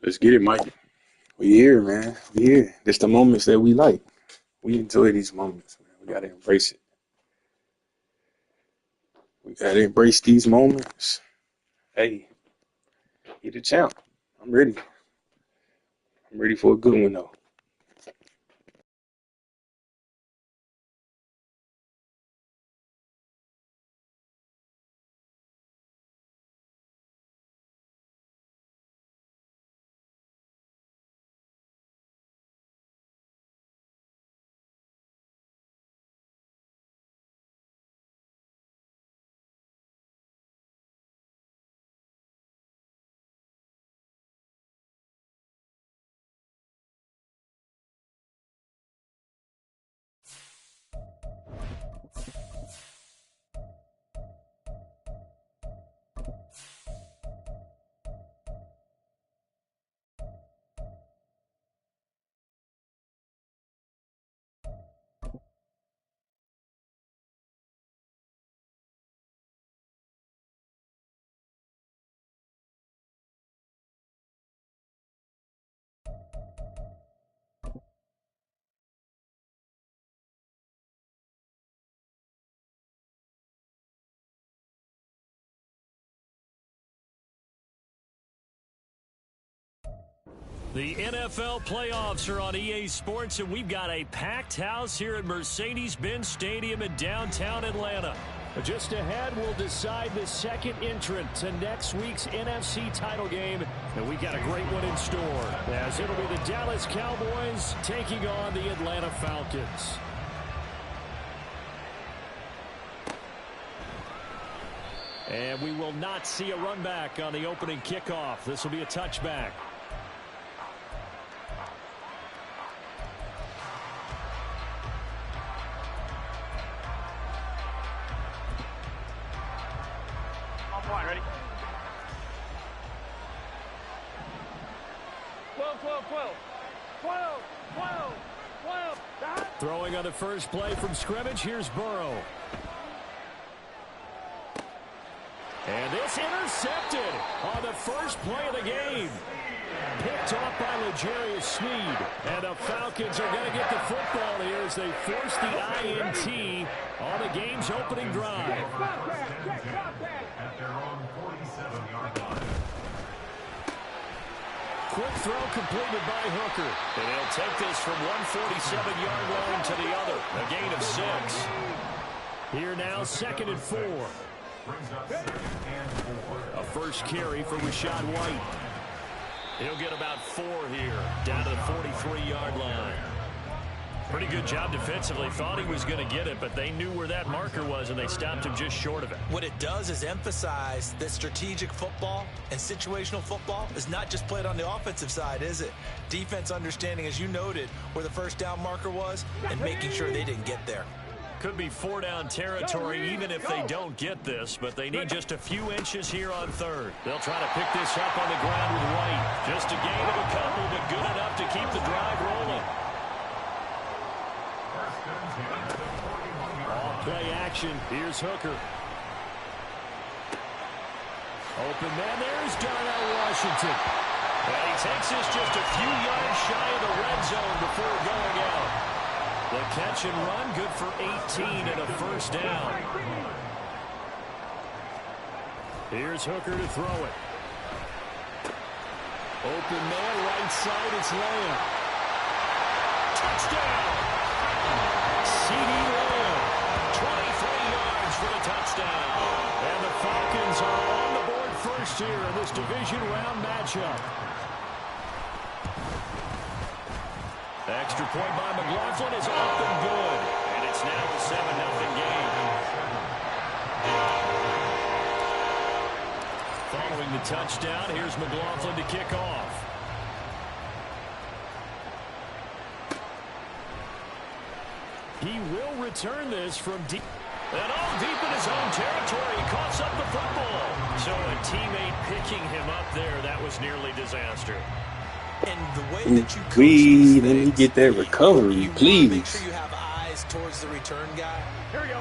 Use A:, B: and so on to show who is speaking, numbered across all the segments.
A: Let's get it, Mike. We here, man. We here. This the moments that we like. We enjoy these moments, man. We gotta embrace it. We gotta embrace these moments. Hey, he the champ. I'm ready. I'm ready for a good one though.
B: The NFL playoffs are on EA Sports, and we've got a packed house here at Mercedes-Benz Stadium in downtown Atlanta. Just ahead, we'll decide the second entrant to next week's NFC title game, and we've got a great one in store, as it'll be the Dallas Cowboys taking on the Atlanta Falcons. And we will not see a run back on the opening kickoff. This will be a touchback.
C: Ready? 12, 12, 12. 12, 12, 12.
B: Throwing on the first play from scrimmage, here's Burrow. And this intercepted on the first play of the game. Picked off by L'Jarius Sneed. And the Falcons are going to get the football here as they force the INT on the game's opening drive. Quick throw completed by Hooker. And he'll take this from 147-yard line to the other. A gain of 6. Here now, 2nd and 4. A first carry for Rachaad White. He'll get about 4 here, down to the 43-yard line. Pretty good job defensively. Thought he was going to get it, but they knew where that marker was, and they stopped him just short of it.
D: What it does is emphasize that strategic football and situational football is not just played on the offensive side, is it? Defense understanding, as you noted, where the first down marker was and making sure they didn't get there.
B: Could be 4-down territory even if they don't get this, but they need just a few inches here on 3rd. They'll try to pick this up on the ground with White. Just a gain of a couple, but good enough to keep the drive rolling. Off play action. Here's Hooker. Open man. There's Darnell Washington. And he takes this just a few yards shy of the red zone before going out. The catch and run, good for 18 and a first down. Here's Hooker to throw it. Open man, right side, it's Lamb. Touchdown! C.D. Lamb, 23 yards for the touchdown. And the Falcons are on the board first here in this division round matchup. The extra point by McLaughlin is up and good. And it's now a 7-0 game. Following the touchdown, here's McLaughlin to kick off. He will return this from deep. And all deep in his own territory, he coughs up the football. So a teammate picking him up there, that was nearly disaster.
D: And the way that you coach these
A: Let me get that recovery,
D: you
A: please.
D: make sure you have eyes towards the return guy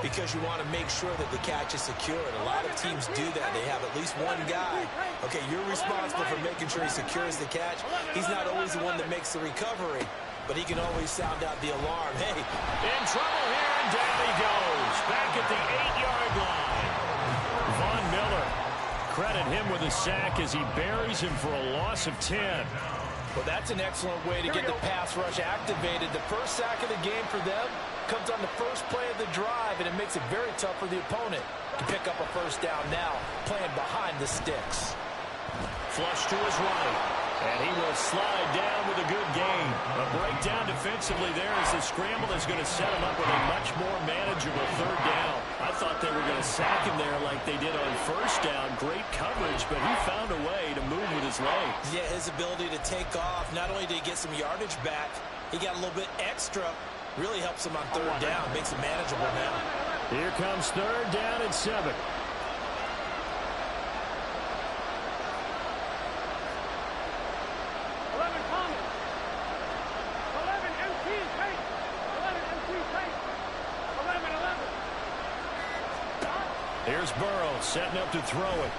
D: because you want to make sure that the catch is secured. A lot of teams do that. They have at least one guy. Okay, you're responsible for making sure he secures the catch. He's not always the one that makes the recovery, but he can always sound out the alarm. Hey,
B: in trouble here, and down he goes. Back at the 8-yard line. Von Miller, credit him with a sack as he buries him for a loss of 10.
D: Well, that's an excellent way to get the pass rush activated. The first sack of the game for them comes on the first play of the drive, and it makes it very tough for the opponent to pick up a first down now, playing behind the sticks.
B: Flush to his right, and he will slide down with a good gain. A breakdown defensively there as the scramble is going to set him up with a much more manageable third down. I thought they were going to sack him there like they did on first down. Great coverage, but he found a way to move with his legs.
D: Yeah, his ability to take off, not only did he get some yardage back, he got a little bit extra. Really helps him on third down, makes it manageable now.
B: Here comes third down and 7.
C: 11 Thomas. 11 MT Tate. 11 MT Tate. 11.
B: Here's Burrow setting up to throw it.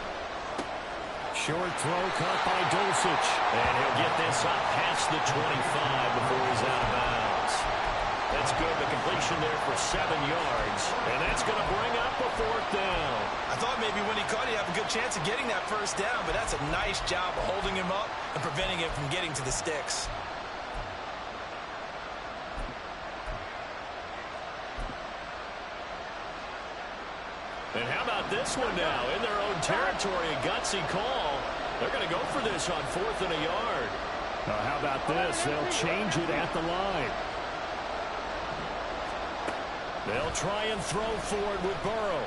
B: Short throw caught by Dulcich. And he'll get this up past the 25 before he's out of bounds. That's good. The completion there for 7 yards. And that's going to bring up a fourth down.
D: I thought maybe when he caught it, he'd have a good chance of getting that first down, but that's a nice job of holding him up and preventing him from getting to the sticks.
B: And how about this one now? In their own territory, a gutsy call. They're going to go for this on 4th and a yard. How about this? They'll change it at the line. They'll try and throw forward with Burrow.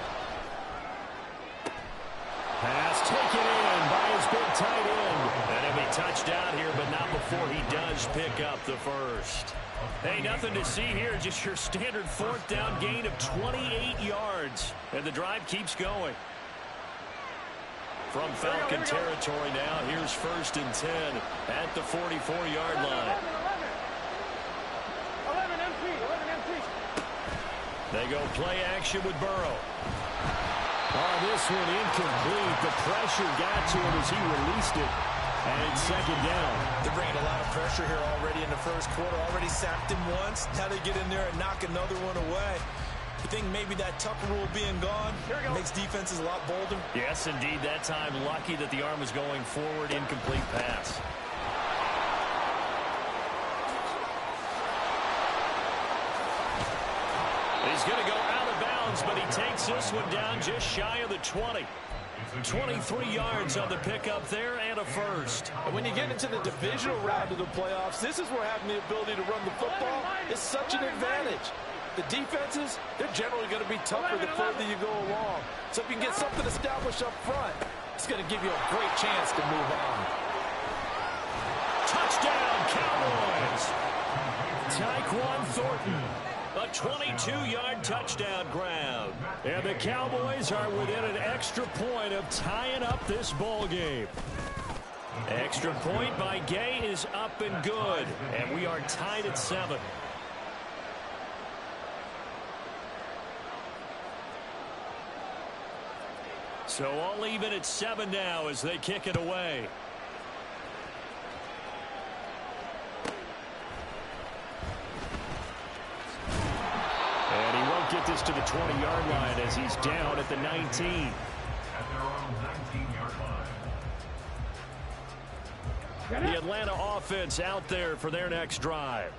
B: Pass taken in by his big tight end. And he'll be touchdown here, but not before he does pick up the first. Hey, nothing to see here. Just your standard 4th down gain of 28 yards. And the drive keeps going. From Falcon territory now, here's 1st and 10 at the 44-yard line.
C: 11 MT. 11 MT.
B: They go play action with Burrow. Oh, this one incomplete. The pressure got to him as he released it. And it's 2nd down.
D: They're bringing a lot of pressure here already in the first quarter. Already sacked him once. Now they get in there and knock another one away. You think maybe that Tucker rule being gone makes defenses a lot bolder?
B: Yes, indeed. That time, lucky that the arm was going forward. Incomplete pass. He's going to go out of bounds, but he takes this one down just shy of the 20. 23 yards on the pickup there and a first.
E: And when you get into the divisional round of the playoffs, this is where having the ability to run the football is such an advantage. The defenses, they're generally going to be tougher the further you go along. So if you can get something established up front, it's going to give you a great chance to move on.
B: Touchdown, Cowboys! Tyquan Thornton. A 22-yard touchdown grab. And the Cowboys are within an extra point of tying up this ball game. Extra point by Gay is up and good. And we are tied at 7. So all even at 7 now as they kick it away. And he won't get this to the 20-yard line as he's down at the 19.
F: At their own 19-yard line.
B: The Atlanta offense out there for their next drive.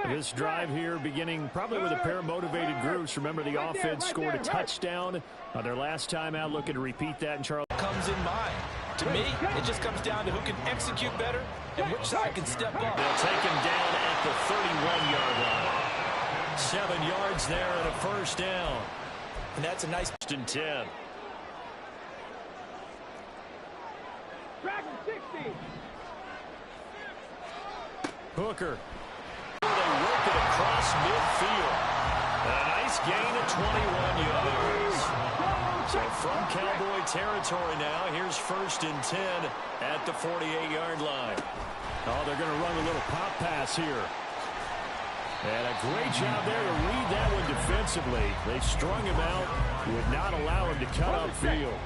B: This drive here beginning probably with a pair of motivated groups. Remember, the offense scored a touchdown on their last time out. Looking to repeat that in Charles.
E: Comes in mind. To me, it just comes down to who can execute better and which side can step up.
B: They'll take him down at the 31-yard line. 7 yards there and a first down.
D: And that's a nice.
B: 10.
C: Dragon 60.
B: Hooker. They work it across midfield. A nice gain of 21 yards. So from Cowboy territory now, here's 1st and 10 at the 48-yard line. Oh, they're going to run a little pop pass here. And a great job there to read that one defensively. They strung him out, would not allow him to cut upfield.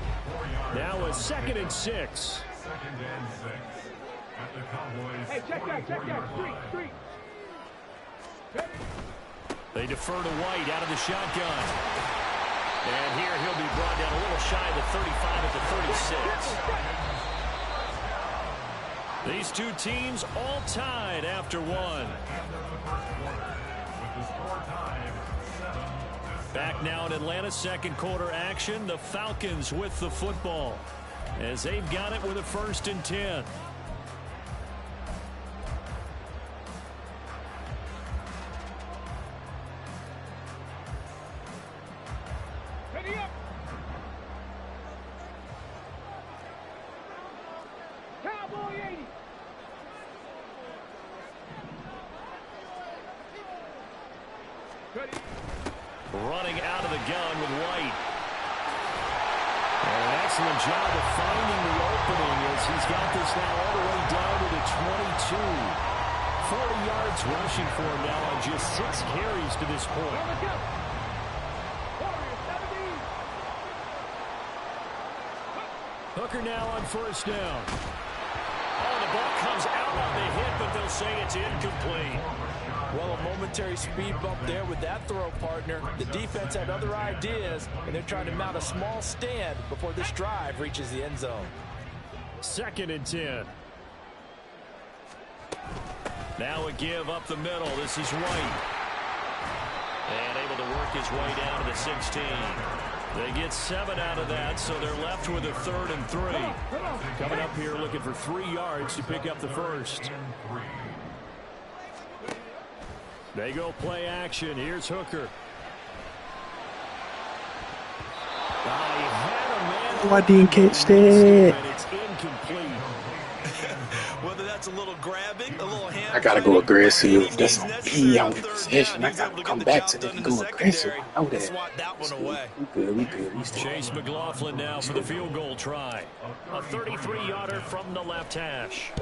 B: Now a 2nd and 6.
F: 2nd and 6. At the Cowboys.
C: Hey, check that. Street.
B: They defer to White out of the shotgun. And here he'll be brought down a little shy of the 35 at the 36. These two teams all tied after one. Back now in Atlanta, 2nd quarter action. The Falcons with the football as they've got it with a 1st and 10.
C: Ready up. Cowboy 80. Ready.
B: Running out of the gun with White. And an excellent job of finding the opening as he's got this now all the way down to the 22. 40 yards rushing for him now on just 6 carries to this point. Hooker now on 1st down. Oh, the ball comes out on the hit, but they'll say it's incomplete.
E: Well, a momentary speed bump there with that throw, partner. The defense had other ideas, and they're trying to mount a small stand before this drive reaches the end zone.
B: 2nd and 10. Now a give up the middle. This is White. And able to work his way down to the 16. They get 7 out of that, so they're left with a 3rd and 3. Coming up here looking for 3 yards to pick up the 1st. They go play action. Here's Hooker.
A: Oh, I didn't catch that.
B: It's incomplete.
D: Whether that's a little grabbing, a little hand.
A: I gotta go aggressive. That's on me. I win possession. I gotta come back to them and go aggressive. I know that.
D: Swat that one away.
A: We good.
B: Chase McLaughlin now for the field goal try. A 33-yarder from the left hash.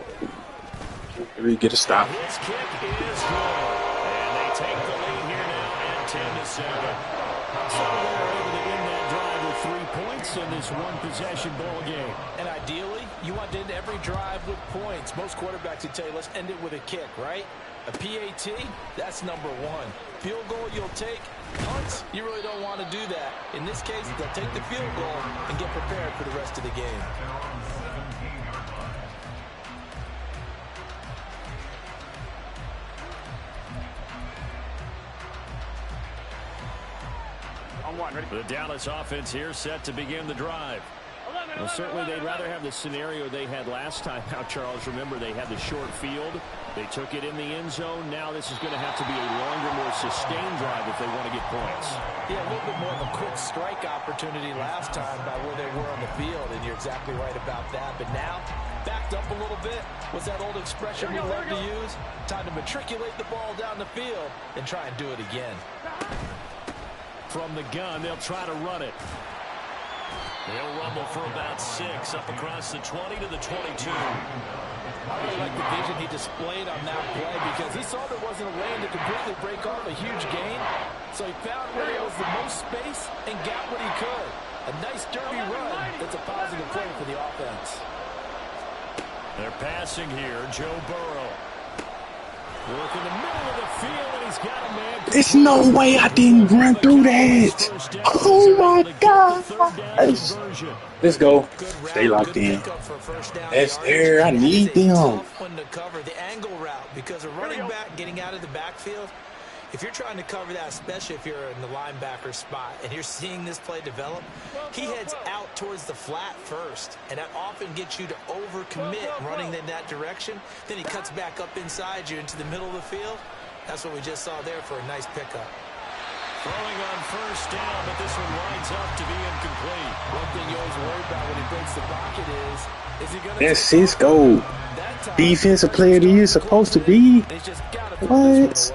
A: We get a stop.
B: His kick is good. And they take the lead here now at 10-7. So they're able to end that drive with 3 points in this one-possession ball game.
E: And ideally, you want to end every drive with points. Most quarterbacks would tell you, let's end it with a kick, right? A PAT, that's number 1. Field goal you'll take. Punts, you really don't want to do that. In this case, they'll take the field goal and get prepared for the rest of the game.
B: The Dallas offense here set to begin the drive. Well, certainly they'd rather have the scenario they had last time out, Charles. Remember, they had the short field. They took it in the end zone. Now this is going to have to be a longer, more sustained drive if they want to get points.
E: Yeah, a little bit more of a quick strike opportunity last time by where they were on the field, and you're exactly right about that. But now, backed up a little bit, was that old expression we love to use? Time to matriculate the ball down the field and try and do it again.
B: From the gun, they'll try to run it. They'll rumble for about 6 up across the 20 to the 22.
E: I really like the vision he displayed on that play because he saw there wasn't a lane to completely break off a huge gain. So he found where there was the most space and got what he could. A nice derby run that's a positive play for the offense.
B: They're passing here. Joe Burrow. Work in the middle of the field, and he's got a man.
A: There's no way I didn't run through that. Oh, my God. Let's go. Stay locked in. That's there. I need them.
D: The angle route, because a running back getting out of the backfield, if you're trying to cover that, especially if you're in the linebacker spot and you're seeing this play develop, he heads out towards the flat first, and that often gets you to overcommit running in that direction. Then he cuts back up inside you into the middle of the field. That's what we just saw there for a nice pickup.
B: Throwing on first down, but this one winds up to be incomplete.
E: One thing you always worry about when he breaks the pocket is he going to...
A: That's Cisco. Defensive player of the year supposed to be. What?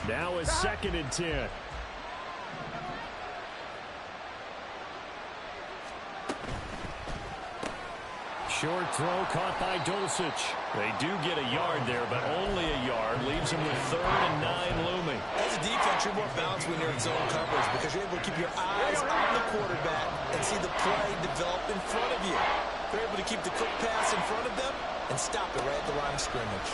B: Now a 2nd and 10. short throw caught by Dulcich. They do get a yard there, but only a yard. Leaves them with 3rd and 9 looming.
D: As a defense, you're more balanced when you're in zone coverage because you're able to keep your eyes on the quarterback and see the play develop in front of you. They're able to keep the quick pass in front of them and stop it right at the line of scrimmage.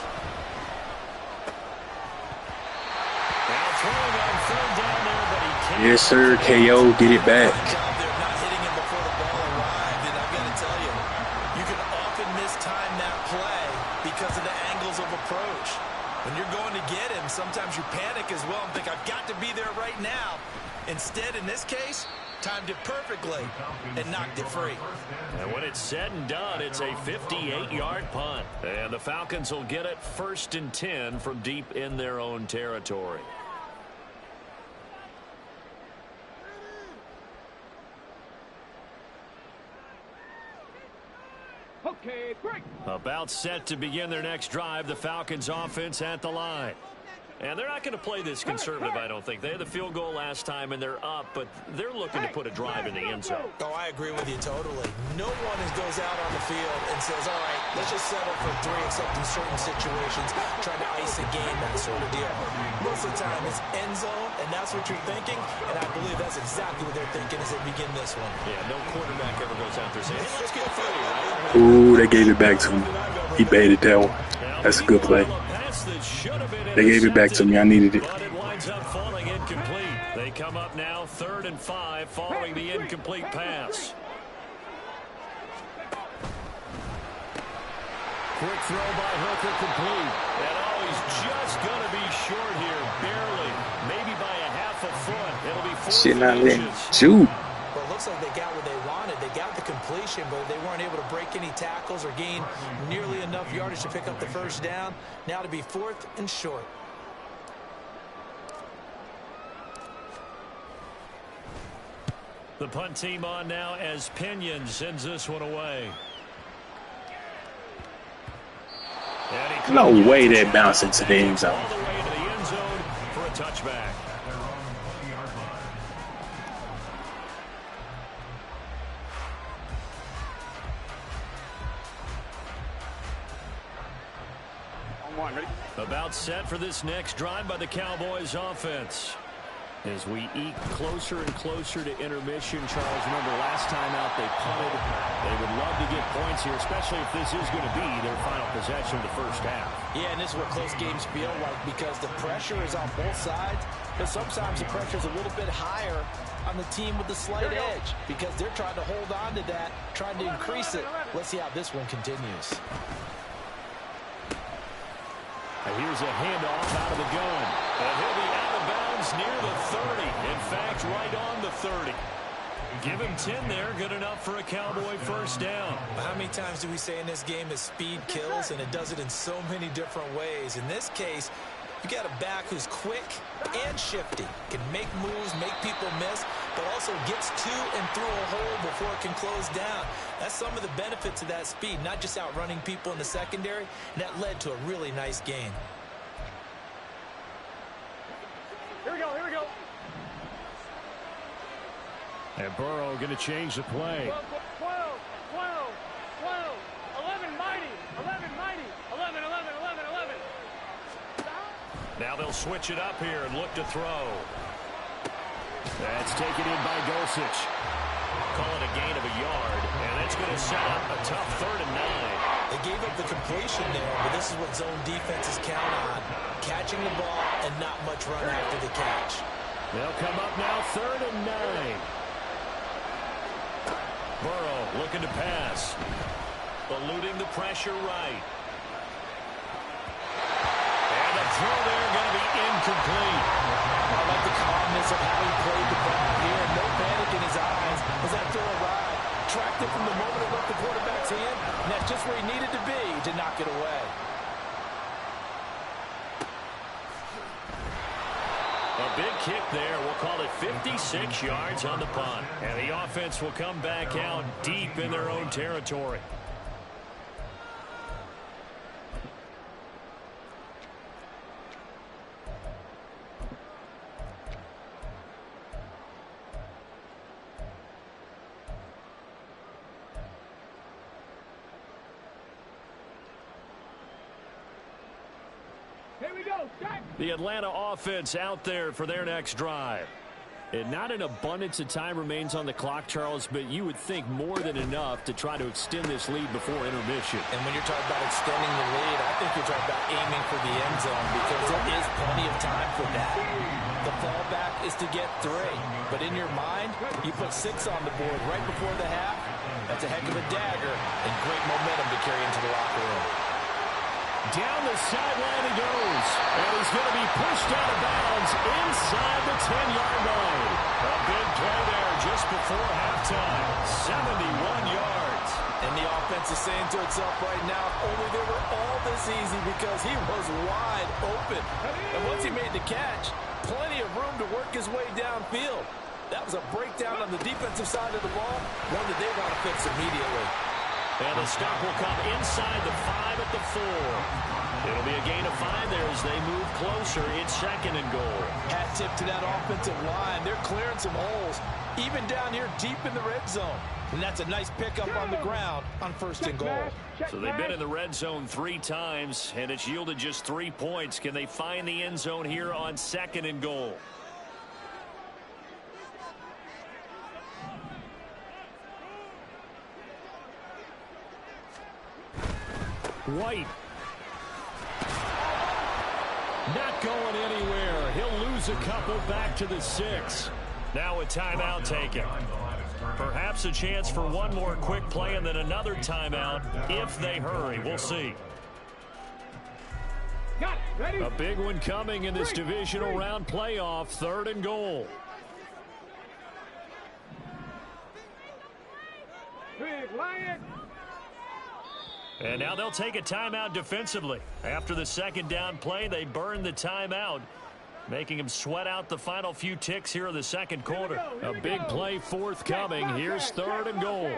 B: Now throwing on 3rd down there, but he can't.
A: Yes, sir. KO. Get it back.
D: Because of the angles of approach. When you're going to get him, sometimes you panic as well and think, I've got to be there right now. Instead, in this case, timed it perfectly and knocked it free.
B: And when it's said and done, it's a 58-yard punt. And the Falcons will get it 1st and 10 from deep in their own territory.
C: Okay, break.
B: About set to begin their next drive, the Falcons offense at the line. And they're not going to play this conservative, I don't think. They had the field goal last time, and they're up, but they're looking to put a drive in the end zone.
D: Oh, I agree with you totally. No one goes out on the field and says, all right, let's just settle for 3, except in certain situations, trying to ice a game, that sort of deal. Most of the time, it's end zone, and that's what you're thinking, and I believe that's exactly what they're thinking as they begin this one.
B: Yeah, no quarterback ever goes out there saying, hey, let's get Philly, right?
A: Ooh, they gave it back to him. He baited that one. That's a good play. They gave it back to me. I needed it.
B: But it winds up falling incomplete. They come up now 3rd and 5 following the incomplete pass. Quick throw by Hooker complete. And oh, he's just going to be short here, barely. Maybe by a half a foot. It'll be 4
A: Shit, not letting
B: inches.
A: shoot.
D: Well, it looks like they got what they wanted. They got the completion, but they weren't able to break any tackles or gain nearly enough yardage to pick up the 1st down. Now to be 4th and short.
B: The punt team on now as Pinion sends this one away.
A: No way that bounced into the end zone.
B: All the way to the end zone for a touchback. About set for this next drive by the Cowboys offense. As we eke closer and closer to intermission, Charles, remember last time out they punted. They would love to get points here, especially if this is going to be their final possession of the 1st half.
D: Yeah, and this is what close games feel like because the pressure is on both sides. But sometimes the pressure is a little bit higher on the team with the slight edge because they're trying to hold on to that, trying to increase it. Let's see how this one continues.
B: And here's a handoff out of the gun. And he'll be out of bounds near the 30. In fact, right on the 30. Give him 10 there. Good enough for a Cowboy 1st down.
D: How many times do we say in this game is speed kills, and it does it in so many different ways. In this case, you got a back who's quick and shifty, can make moves, make people miss, but also gets to and through a hole before it can close down. That's some of the benefits of that speed, not just outrunning people in the secondary, and that led to a really nice gain.
C: Here we go, here we go.
B: And Burrow going to change the play.
C: 12, 12, 12, 11, mighty, 11, mighty, 11, 11, 11, 11.
B: Now they'll switch it up here and look to throw. That's taken in by Dulcich. Call it a gain of a yard, and that's going to set up a tough 3rd and 9.
D: They gave up the completion there, but this is what zone defenses count on. Catching the ball and not much run after the catch.
B: They'll come up now 3rd and 9. Burrow looking to pass. Eluding the pressure right. And the throw there going to be incomplete.
D: I like the calmness of how he played the ball here. No panic in his eyes as that throw arrived. Tracked it from the moment it left the quarterback's hand, and that's just where he needed to be to knock it away.
B: A big kick there. We'll call it 56 yards on the punt. And the offense will come back out deep in their own territory. The Atlanta offense out there for their next drive. And not an abundance of time remains on the clock, Charles, but you would think more than enough to try to extend this lead before intermission.
D: And when you're talking about extending the lead, I think you're talking about aiming for the end zone because there is plenty of time for that. The fallback is to get 3. But in your mind, you put 6 on the board right before the half. That's a heck of a dagger and great momentum to carry into the locker room.
B: Down the sideline he goes. And he's going to be pushed out of bounds inside the 10-yard line. A big play there just before halftime. 71 yards.
D: And the offense is saying to itself right now, only they were all this easy because he was wide open. And once he made the catch, plenty of room to work his way downfield. That was a breakdown on the defensive side of the ball, one that they want to fix immediately.
B: And the stop will come inside the 5 at the 4. It'll be a gain of 5 there as they move closer. It's 2nd and goal.
D: Hat tip to that offensive line. They're clearing some holes, even down here deep in the red zone. And that's a nice pickup on the ground on 1st and goal.
B: So they've been in the red zone 3 times, and it's yielded just 3 points. Can they find the end zone here on 2nd and goal? White. Not going anywhere. He'll lose a couple back to the 6. Now a timeout taken. Perhaps a chance for one more quick play and then another timeout if they hurry. We'll see. A big one coming in this divisional round playoff. 3rd and goal. And now they'll take a timeout defensively. After the 2nd down play, they burn the timeout, making them sweat out the final few ticks here in the 2nd quarter. A big play forthcoming. Here's 3rd and goal.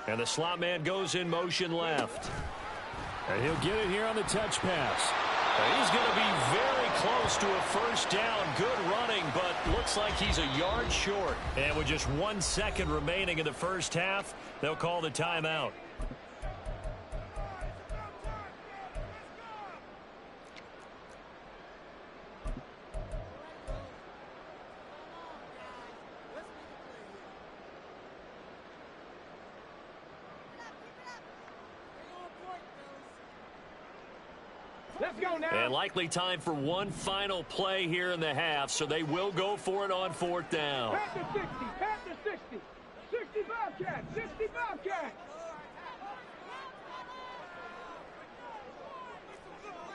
B: And the slot man goes in motion left. And he'll get it here on the touch pass. And he's going to be very close to a 1st down. Good running, but looks like he's a yard short. And with just 1 second remaining in the 1st half, they'll call the timeout. And likely time for one final play here in the half, so they will go for it on 4th down.
C: Pat the 60, pat the 60. 65 cat, 65 cat.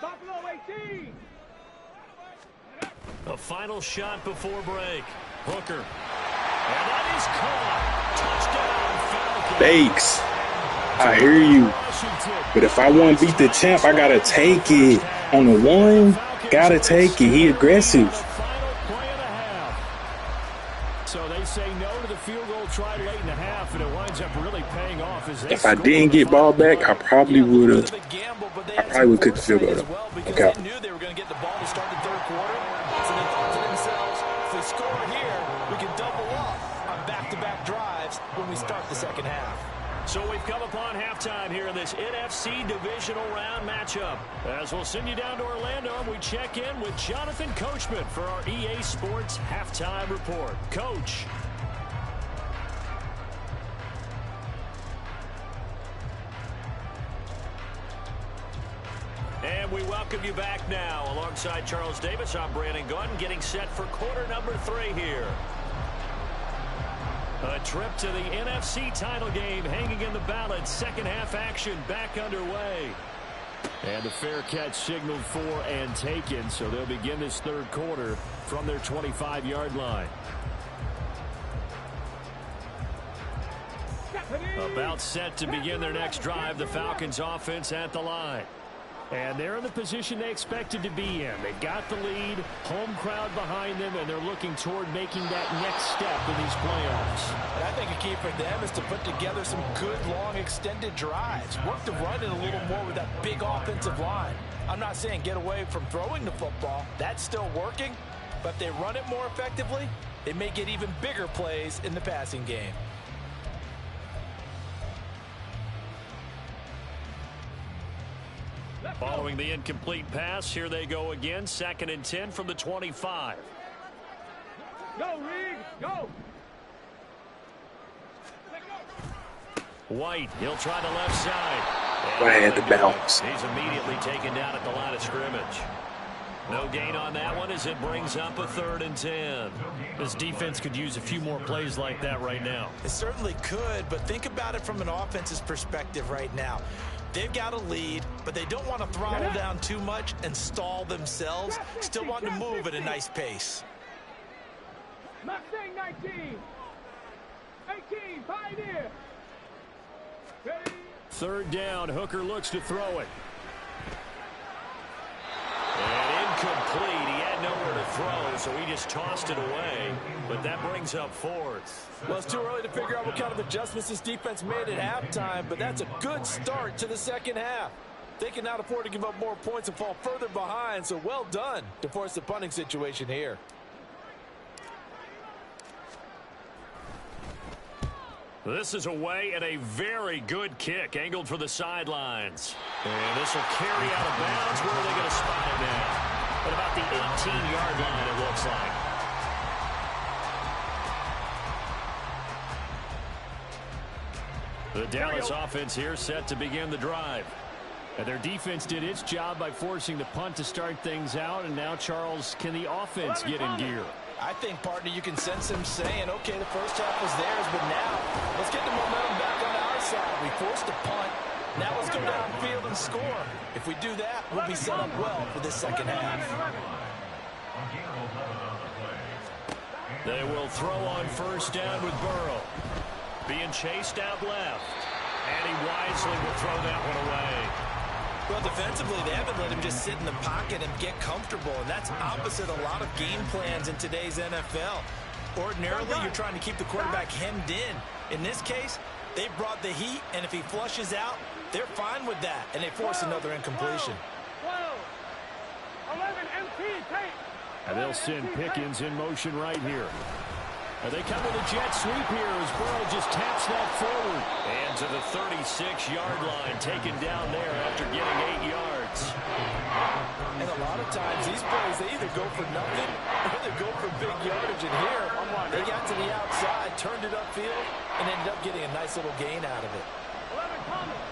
C: Buffalo 18.
B: A final shot before break. Hooker. And that is caught. Touchdown, Falcons.
A: Bakes. I hear you. But if I want to beat the champ, I got to take it. On the 1, got to take it. He aggressive.
B: So they say no to the field goal tried late in the half, and it winds up really paying off.
A: If I didn't get ball back, I probably would have. I probably would kick the field goal though. Okay.
D: They knew they were going to get the ball to start the 3rd quarter. So they thought to themselves, if we score here, we can double up on back-to-back drives when we start the 2nd half.
B: So we've come upon halftime here in this NFC Divisional Round matchup. As we'll send you down to Orlando, and we check in with Jonathan Coachman for our EA Sports Halftime Report. Coach. And we welcome you back now. Alongside Charles Davis, I'm Brandon Gunn, getting set for quarter number 3 here. A trip to the NFC title game hanging in the balance. 2nd half action back underway. And the fair catch signaled for and taken, so they'll begin this 3rd quarter from their 25-yard line. About set to begin their next drive, the Falcons offense at the line. And they're in the position they expected to be in. They got the lead, home crowd behind them, and they're looking toward making that next step in these playoffs.
D: And I think a key for them is to put together some good, long, extended drives. Work the run in a little more with that big offensive line. I'm not saying get away from throwing the football. That's still working. But if they run it more effectively, they may get even bigger plays in the passing game.
B: Following the incomplete pass, here they go again. 2nd and 10 from the 25.
C: Go, Reed, go.
B: White, he'll try the left side.
A: I had to bounce.
B: He's immediately taken down at the line of scrimmage. No gain on that one as it brings up a 3rd and 10.
G: This defense could use a few more plays like that right now.
D: It certainly could, but think about it from an offense's perspective right now. They've got a lead, but they don't want to throttle down too much and stall themselves. Still want to move at a nice pace.
C: Mustang 19. 18, Pioneer.
B: 3rd down, Hooker looks to throw it. And incomplete. He had nowhere to throw, so he just tossed it away. But that brings up 4th.
E: Well, it's too early to figure out what kind of adjustments this defense made at halftime, but that's a good start to the second half. They can now afford to give up more points and fall further behind, so well done to force the punting situation here.
B: This is away and a very good kick angled for the sidelines. And this will carry out of bounds. Where are they going to spot it now? At about the 18-yard line, it looks like. The Dallas offense here set to begin the drive.
G: And their defense did its job by forcing the punt to start things out. And now, Charles, can the offense get in gear?
D: I think, partner, you can sense him saying, okay, the first half was theirs, but now let's get the momentum back on our side. We forced a punt. Now let's go downfield and score. If we do that, we'll be set up well for this second half.
B: They will throw on 1st down with Burrow. Being chased out left. And he wisely will throw that one away.
D: Well, defensively, they haven't let him just sit in the pocket and get comfortable, and that's opposite a lot of game plans in today's NFL. Ordinarily, you're trying to keep the quarterback hemmed in. In this case, they brought the heat, and if he flushes out, they're fine with that, and they force another incompletion.
C: 11 MP, take.
G: And they'll send Pickens in motion right here. And they come with a jet sweep here as Burrow just taps that forward.
B: And to the 36-yard line, taken down there after getting 8 yards.
E: And a lot of times, these plays, they either go for nothing or they go for big yardage. And here, they got to the outside, turned it upfield, and ended up getting a nice little gain out of it.
C: 11 Thomas.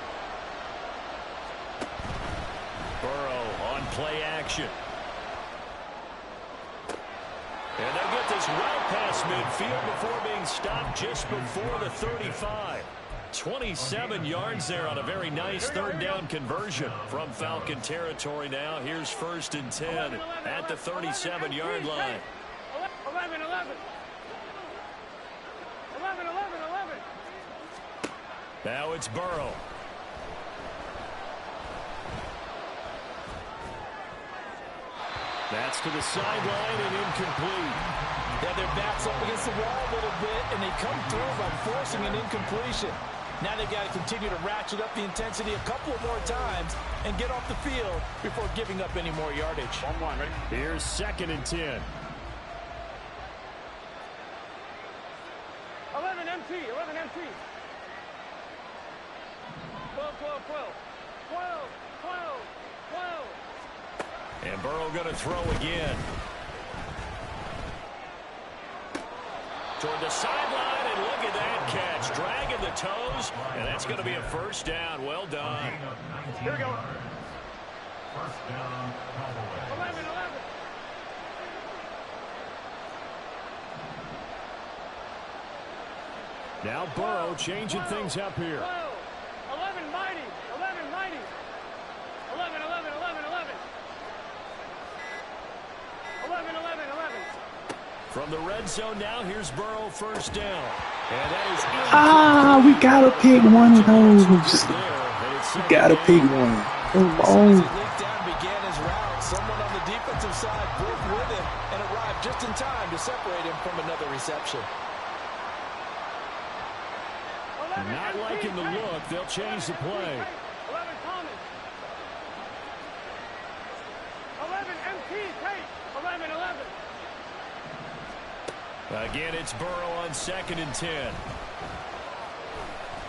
B: Burrow on play action. And they'll get this well past midfield before being stopped just before the 35. 27 yards there on a very nice 3rd down conversion from Falcon territory now. Here's 1st and 10 at the 37-yard line.
C: 11, 11. 11, 11, 11.
B: Now it's Burrow. That's to the sideline and incomplete.
E: Yeah, their back's up against the wall a little bit, and they come through by forcing an incompletion. Now they've got to continue to ratchet up the intensity a couple of more times and get off the field before giving up any more yardage.
C: 1-1, ready?
G: Here's 2nd and 10.
C: 11 MT, 11 MT. 12, 12, 12. 12, 12, 12.
B: And Burrow going to throw again. Toward the sideline, and look at that catch. Dragging the toes, and that's going to be a 1st down. Well done.
C: Here we go.
F: 1st down, Cowboys.
C: 11, 11.
G: Now Burrow changing things up here.
C: 11 mighty. 11 mighty. 11, 11, 11, 11. 11, 11, 11.
B: From the red zone now, here's Burrow 1st down. And
A: Ah, we gotta pick one of those. We gotta pick one. Come on.
E: Leaked down, began his route. Someone on the defensive side broke with him and arrived just in time to separate him from another reception.
G: Not liking the look. They'll change the play.
C: 11 Thomas. 11 MT, take. 11, 11.
B: Again, it's Burrow on 2nd and 10.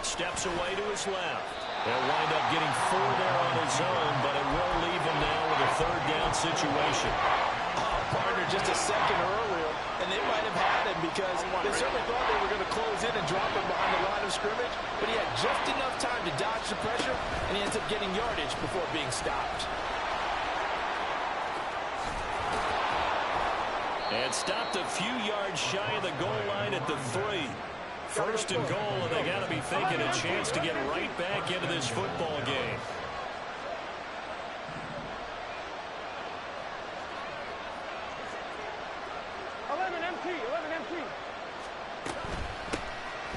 B: Steps away to his left. He'll wind up getting 4 there on his own, but it will leave him now with a 3rd down situation.
E: Partner just a second earlier, and they might have had him because they certainly thought they were going to close in and drop him behind the line of scrimmage, but he had just enough time to dodge the pressure, and he ends up getting yardage before being stopped.
B: And stopped a few yards shy of the goal line at the 3. 1st and goal, and they got to be thinking a chance to get right back into this football game.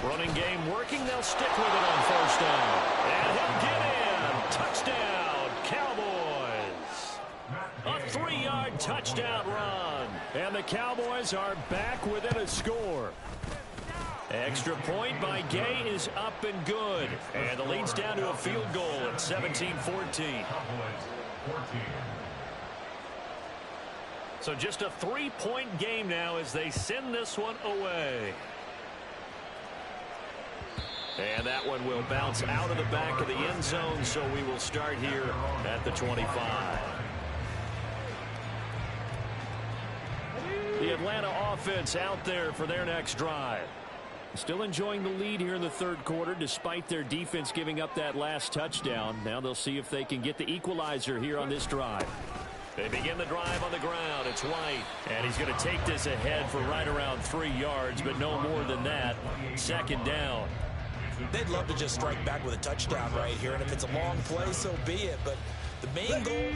B: Running game working. They'll stick with it on 1st down. And he'll get in. Touchdown, Cowboys. A 3-yard touchdown run. And the Cowboys are back within a score. Extra point by Gay is up and good. And the lead's down to a field goal at 17-14. So just a 3-point game now as they send this one away. And that one will bounce out of the back of the end zone, so we will start here at the 25. The Atlanta offense out there for their next drive. Still enjoying the lead here in the 3rd quarter despite their defense giving up that last touchdown. Now they'll see if they can get the equalizer here on this drive. They begin the drive on the ground. It's White, and he's going to take this ahead for right around 3 yards, but no more than that. 2nd down.
D: They'd love to just strike back with a touchdown right here, and if it's a long play, so be it. But the main goal,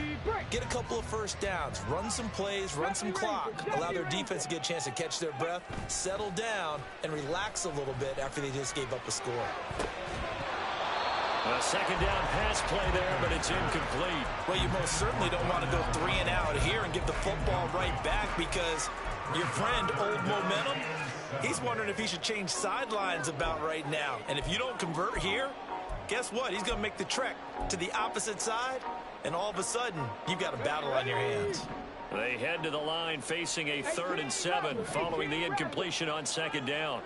D: get a couple of 1st downs, run some plays, run some clock, allow their defense to get a chance to catch their breath, settle down, and relax a little bit after they just gave up a score.
B: A 2nd down pass play there, but it's incomplete.
D: Well, you most certainly don't want to go 3 and out here and give the football right back because your friend, Old Momentum, he's wondering if he should change sidelines about right now. And if you don't convert here, guess what? He's going to make the trek to the opposite side, and all of a sudden, you've got a battle on your hands.
B: They head to the line facing a 3rd and 7 following the incompletion on 2nd down.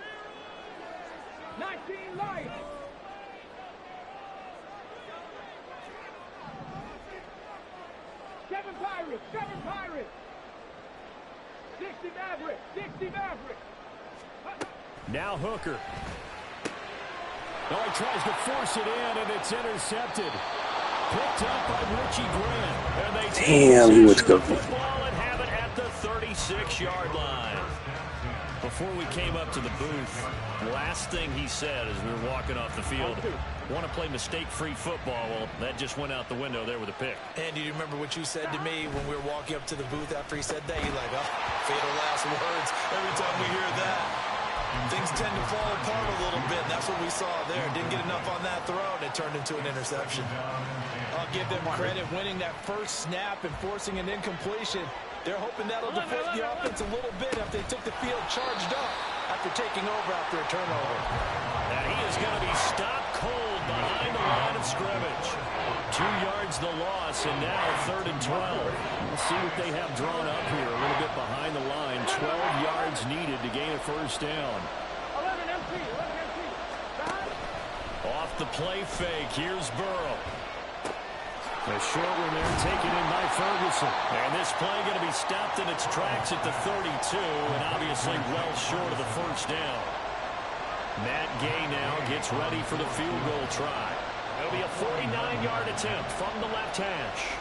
C: 19 life. 7 Pirates, 7 Pirates. 60 Mavericks, 60 Mavericks.
B: Now Hooker. Oh, he tries to force it in, and it's intercepted. Picked up by Richie Grant. And they
A: damn, he was good.
B: Football and have it at the 36-yard line. Before we came up to the booth, last thing he said as we were walking off the field, want to play mistake-free football. Well, that just went out the window there with a pick.
D: And do you remember what you said to me when we were walking up to the booth after he said that? You're like, oh, fatal last words. Every time we hear that, things tend to fall apart a little bit. And that's what we saw there. Didn't get enough on that throw, and it turned into an interception.
E: I'll give them credit winning that first snap and forcing an incompletion. They're hoping that'll deflate the offense a little bit if they took the field charged up after taking over after a turnover.
B: And he is going to be stopped cold behind the line of scrimmage. 2 yards the loss, and now 3rd and 12. We'll see what they have drawn up here. A little bit behind the line. 12 yards needed to gain a 1st down.
C: 11 empty, 11 empty.
B: Off the play fake, here's Burrow. A short one there taken in by Ferguson. And this play going to be stopped in its tracks at the 32, and obviously well short of the 1st down. Matt Gay now gets ready for the field goal try. It'll be a 49-yard attempt from the left hash.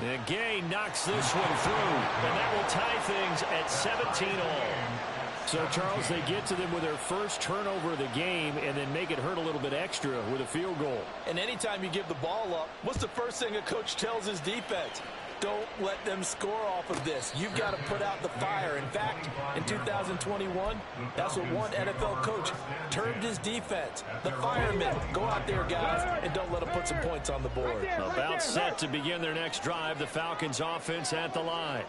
B: And Gay knocks this one through, and that will tie things at 17-all. So, Charles, they get to them with their first turnover of the game and then make it hurt a little bit extra with a field goal.
E: And anytime you give the ball up, what's the first thing a coach tells his defense? Don't let them score off of this. You've got to put out the fire. In fact, in 2021, that's what one NFL coach termed his defense. The firemen. Go out there, guys, and don't let them put some points on the board.
B: About set to begin their next drive, the Falcons offense at the line.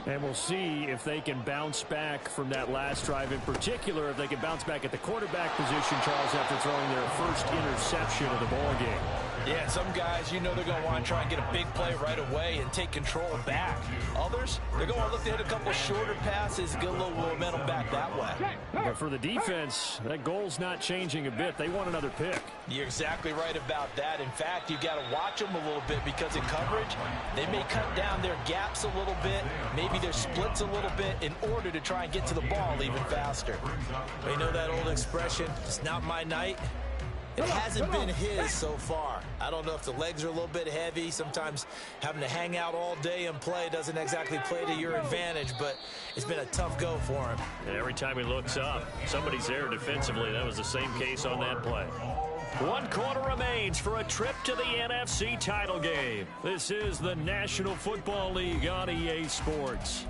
G: And we'll see if they can bounce back from that last drive, in particular, if they can bounce back at the quarterback position, Charles, after throwing their first interception of the ball game.
D: Yeah, some guys, you know they're going to want to try and get a big play right away and take control back. Others, they're going to look to hit a couple shorter passes, get a little momentum back that way.
G: But for the defense, that goal's not changing a bit. They want another pick.
D: You're exactly right about that. In fact, you've got to watch them a little bit because in coverage, they may cut down their gaps a little bit, maybe their splits a little bit in order to try and get to the ball even faster. You know that old expression, it's not my night? It hasn't been his so far. I don't know if the legs are a little bit heavy. Sometimes having to hang out all day and play doesn't exactly play to your advantage, but it's been a tough go for him.
B: And every time he looks up, somebody's there defensively. That was the same case on that play. 1 quarter remains for a trip to the NFC title game. This is the National Football League on EA Sports.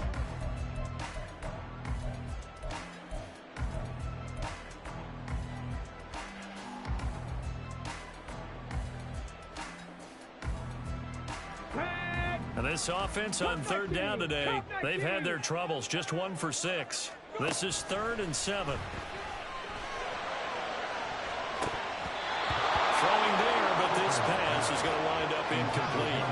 B: And this offense on 3rd down today, they've had their troubles. Just 1 for 6. This is 3rd and 7. Throwing there, but this pass is going to wind up incomplete.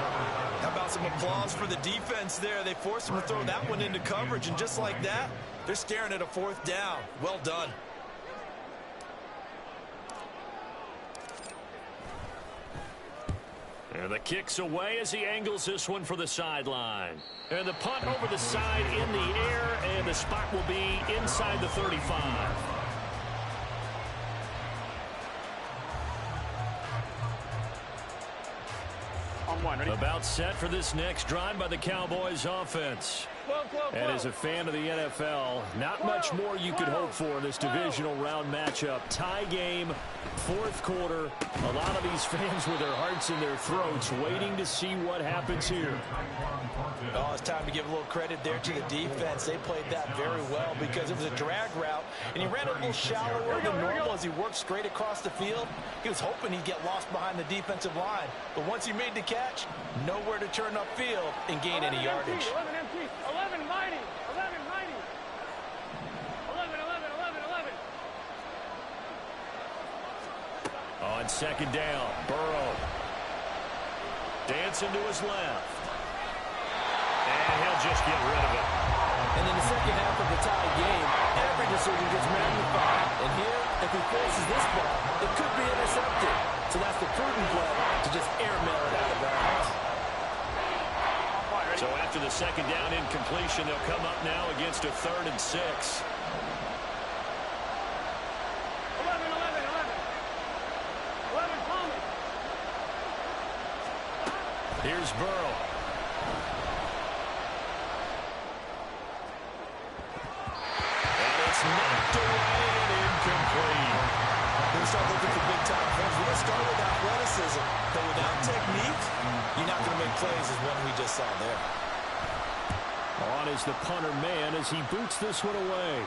D: How about some applause for the defense there? They forced him to throw that one into coverage, and just like that, they're staring at a 4th down. Well done.
B: And the kick's away as he angles this one for the sideline. And the punt over the side in the air, and the spot will be inside the 35. About set for this next drive by the Cowboys offense. And as a fan of the NFL, not much more you could hope for in this divisional round matchup. Tie game, 4th quarter. A lot of these fans with their hearts in their throats waiting to see what happens here.
D: Oh, it's time to give a little credit there to the defense. They played that very well because it was a drag route, and he ran it a little shallower than normal as he worked straight across the field. He was hoping he'd get lost behind the defensive line, but once he made the catch, nowhere to turn upfield and gain any yardage.
C: 11 empty, 11 mighty, 11 mighty, 11, 11, 11, 11.
B: On 2nd down, Burrow. Dancing to his left. And he'll just get rid of it.
E: And in the second half of the tie game, every decision gets magnified. And here, if he forces this ball, it could be intercepted. So that's the prudent play to just airmail it out of bounds.
B: So after the 2nd down incompletion, they'll come up now against a 3rd and 6.
C: 11, 11, 11. 11, Palmer.
B: Here's Burrow. And it's knocked away and incomplete.
D: We'll start looking for big-time plays. We're going to start with athleticism, but without technique, you're not going to make plays as one we just saw there.
G: On is the punter man as he boots this one away.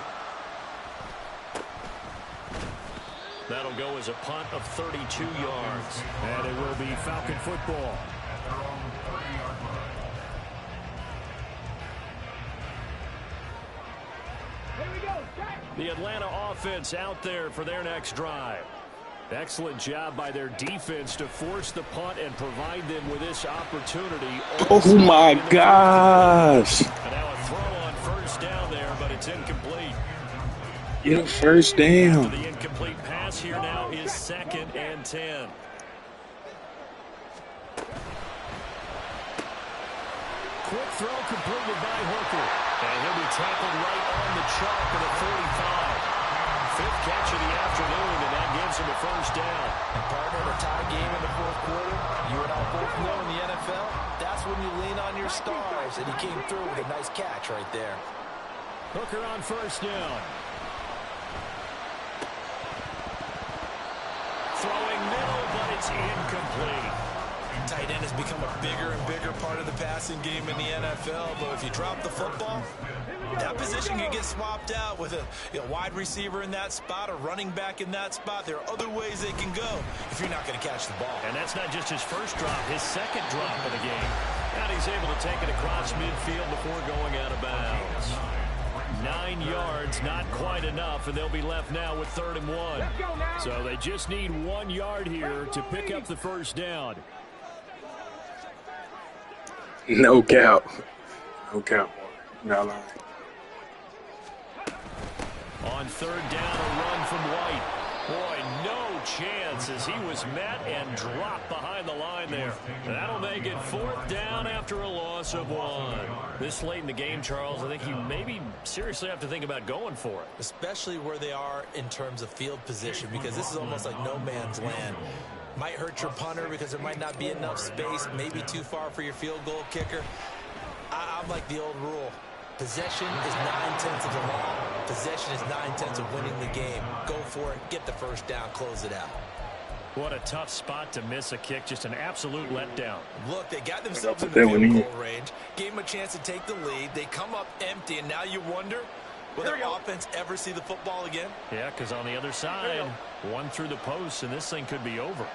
B: That'll go as a punt of 32 yards.
G: And it will be Falcon football.
C: Here we go, Jack.
B: The Atlanta offense out there for their next drive.
G: Excellent job by their defense to force the punt and provide them with this opportunity.
A: Oh, my gosh.
B: And now a throw on 1st down there, but it's incomplete.
A: Get a 1st down.
B: The incomplete pass here now is 2nd and 10.
G: Quick throw completed by Hooker.
B: And he'll be tackled right on the chalk at the 45. 5th catch of the afternoon, and that gives him a 1st down.
D: And partner, the tie game in the 4th quarter, you and I both know in the NFL, that's when you lean on your stars, and he came through with a nice catch right there.
G: Hooker on 1st down.
B: Throwing middle, but it's incomplete.
D: Tight end has become a bigger and bigger part of the passing game in the NFL, but if you drop the football, that position can get swapped out with a wide receiver in that spot, a running back in that spot. There are other ways they can go if you're not going to catch the ball.
B: And that's not just his first drop, his 2nd drop of the game. And he's able to take it across midfield before going out of bounds. 9 yards, not quite enough, and they'll be left now with 3rd and 1. So they just need 1 yard here to pick up the first down.
A: No cap. No cap. Not lying.
B: On 3rd down, a run from White. Boy, no chance as he was met and dropped behind the line there. That'll make it 4th down after a loss of 1. This late in the game, Charles, I think you maybe seriously have to think about going for it.
D: Especially where they are in terms of field position, because this is almost like no man's land. Might hurt your punter because there might not be enough space, maybe too far for your field goal kicker. I'm like the old rule. Possession is 9/10 of the law. Possession is 9/10 of winning the game. Go for it, get the first down, close it out.
B: What a tough spot to miss a kick, just an absolute letdown.
D: Look, they got themselves in the field goal range, gave them a chance to take the lead. They come up empty, and now you wonder, will their offense ever see the football again?
B: Yeah, because on the other side, one through the post, and this thing could be over.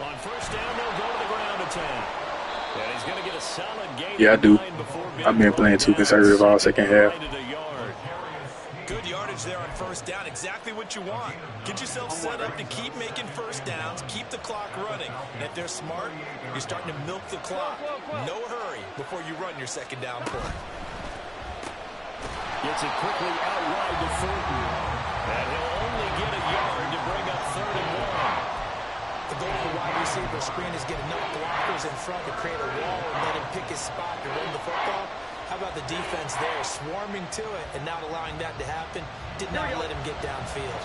B: On 1st down, they'll go to the ground attack. And he's going to get a solid gain.
A: Yeah, I do. I've been playing too conservative all second half.
D: Good yardage there on 1st down. Exactly what you want. Get yourself set up to keep making 1st downs, keep the clock running. And if they're smart, you're starting to milk the clock. No hurry before you run your 2nd down play.
B: Gets it quickly out wide to Fulton. And he'll only get a yard to bring up 3rd and 1.
D: The goal of the wide receiver screen is get enough blockers in front to create a wall and let him pick his spot to run the football. How about the defense there, swarming to it and not allowing that to happen? Did not let him get downfield.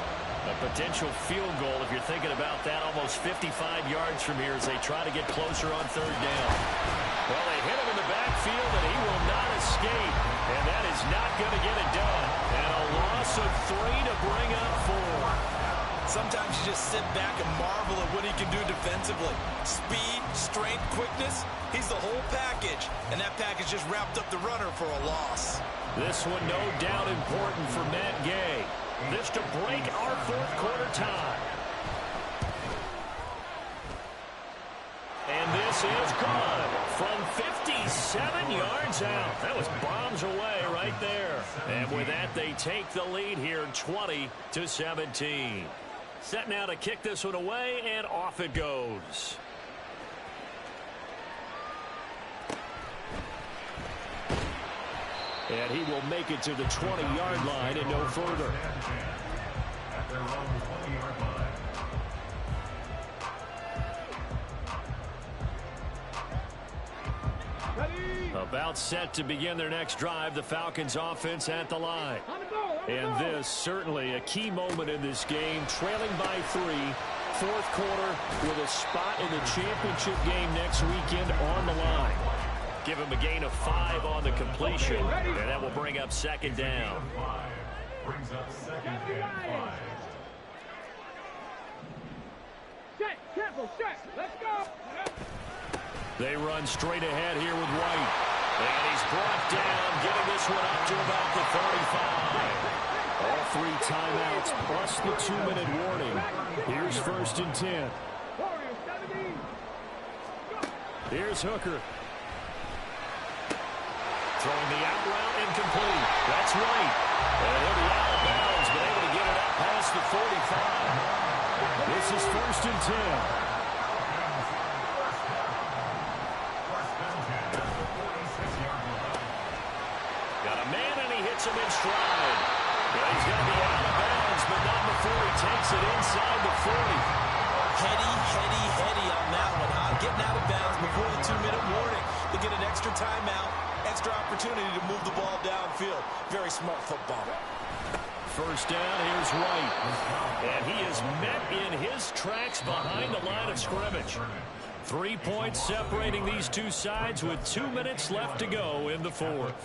B: A potential field goal, if you're thinking about that, almost 55 yards from here as they try to get closer on 3rd down. Well, they hit him in the backfield, and he will not escape. And that is not going to get it done. And a loss of 3 to bring up 4.
D: Sometimes you just sit back and marvel at what he can do defensively. Speed, strength, quickness, he's the whole package. And that package just wrapped up the runner for a loss.
B: This one no doubt important for Matt Gay. This to break our 4th quarter tie. And this is good from 57 yards out. That was bombs away right there. And with that, they take the lead here 20-17. Set now to kick this one away, and off it goes. And he will make it to the 20-yard line and no further. About set to begin their next drive, the Falcons offense at the line. And this certainly a key moment in this game, trailing by 3, 4th quarter with a spot in the championship game next weekend on the line. Give him a gain of 5 on the completion, and that will bring up 2nd down.
F: Brings up 2nd and 5.
C: Set, careful, set, let's go.
B: They run straight ahead here with White. And he's brought down, getting this one up to about the 35. All 3 timeouts plus the 2-minute warning. Here's 1st and 10. Here's Hooker. Throwing the out route incomplete. That's right. And he'll be out of bounds, but able to get it up past the 45. This is 1st and 10. Him in stride. Yeah, he's going to be out of bounds, but not before he takes it inside the 40.
D: Heady on that one, huh? Getting out of bounds before the 2-minute warning. They get an extra timeout, extra opportunity to move the ball downfield. Very smart football.
B: 1st down, here's White. And he is met in his tracks behind the line of scrimmage. 3 points separating these two sides with 2 minutes left to go in the 4th.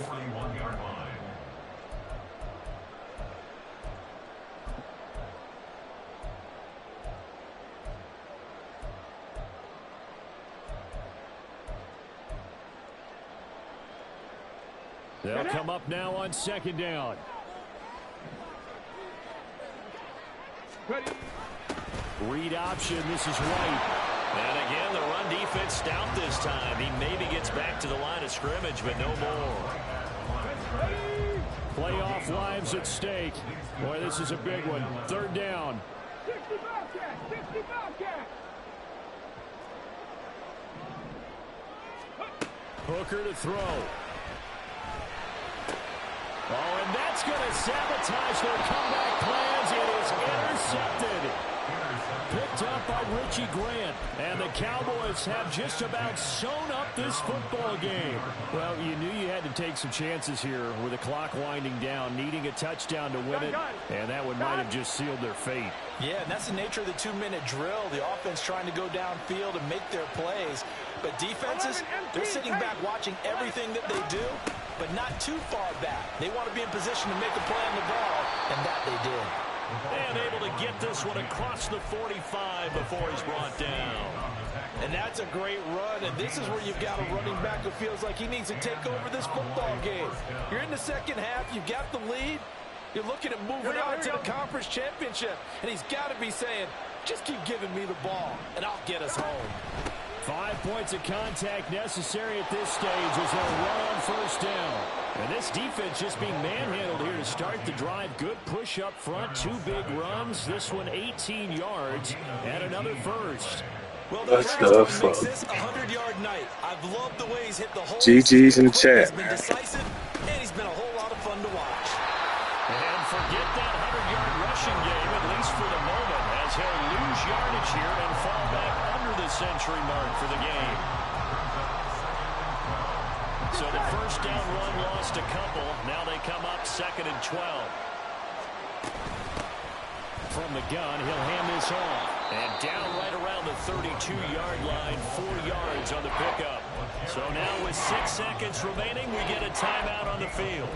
B: They'll come up now on 2nd down. Read option. This is White. And again, the run defense stout this time. He maybe gets back to the line of scrimmage, but no more.
G: Playoff lives at stake. Boy, this is a big one. 3rd down.
C: 60 Bobcat! 60 Bobcat!
G: Hooker to throw. Oh, and that's going to sabotage their comeback plans. It is intercepted. Picked up by Richie Grant. And the Cowboys have just about sewn up this football game. Well, you knew you had to take some chances here with the clock winding down, needing a touchdown to win it. And that one might have just sealed their fate.
D: Yeah, and that's the nature of the 2-minute drill. The offense trying to go downfield and make their plays. But defenses, they're sitting back watching everything that they do, but not too far back. They want to be in position to make a play on the ball, and that they did.
B: And able to get this one across the 45 before he's brought down.
E: And that's a great run, and this is where you've got a running back who feels like he needs to take over this football game. You're in the second half, you've got the lead. You're looking at moving on to the conference championship, and he's got to be saying, just keep giving me the ball, and I'll get us home.
G: 5 points of contact necessary at this stage as they'll run on 1st down. And this defense just being manhandled here to start the drive. Good push up front, 2 big runs. This one 18 yards and another first.
D: Well, the first one makes this a 100-yard night. I've loved the way he's hit the hole.
A: GG's in the chat,
D: He's been decisive, and he's been a whole lot of fun to watch.
B: And forget that 100-yard rushing game, at least for the moment, as he'll lose yardage here and fall back under the century mark for the game. So the 1st down run lost a couple. Now they come up 2nd and 12.
G: From the gun, he'll hand this off.
B: And down right around the 32-yard line, 4 yards on the pickup. So now with 6 seconds remaining, we get a timeout on the field.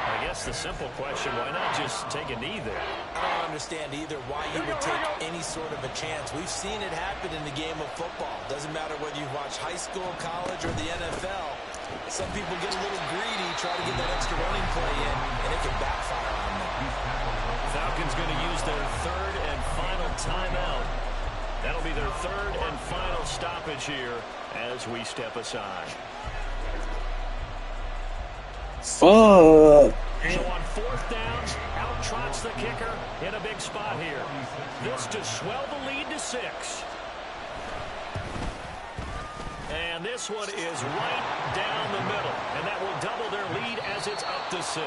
B: I guess the simple question, why not just take a knee there?
D: I don't understand either why you would take any sort of a chance. We've seen it happen in the game of football. Doesn't matter whether you watch high school, college, or the NFL. Some people get a little greedy, try to get that extra running play in, and it can backfire on them.
B: Falcons going to use their 3rd and final timeout. That'll be their 3rd and final stoppage here as we step aside.
A: Fuck.
B: So on 4th down, out trots the kicker in a big spot here. This to swell the lead to 6. And this one is right down the middle. And that will double their lead as it's up to 6.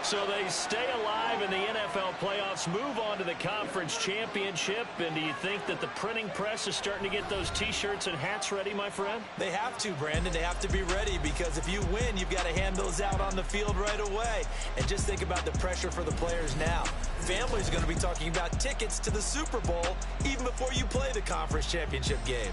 B: So they stay alive in the NFL playoffs, move on to the conference championship. And do you think that the printing press is starting to get those T-shirts and hats ready, my friend?
D: They have to, Brandon. They have to be ready because if you win, you've got to hand those out on the field right away. And just think about the pressure for the players now. Families are going to be talking about tickets to the Super Bowl even before you play the conference championship game.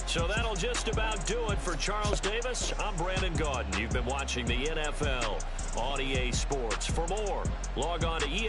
B: So that'll just about do it for Charles Davis. I'm Brandon Gaudin. You've been watching the NFL on EA Sports. For more, log on to EA.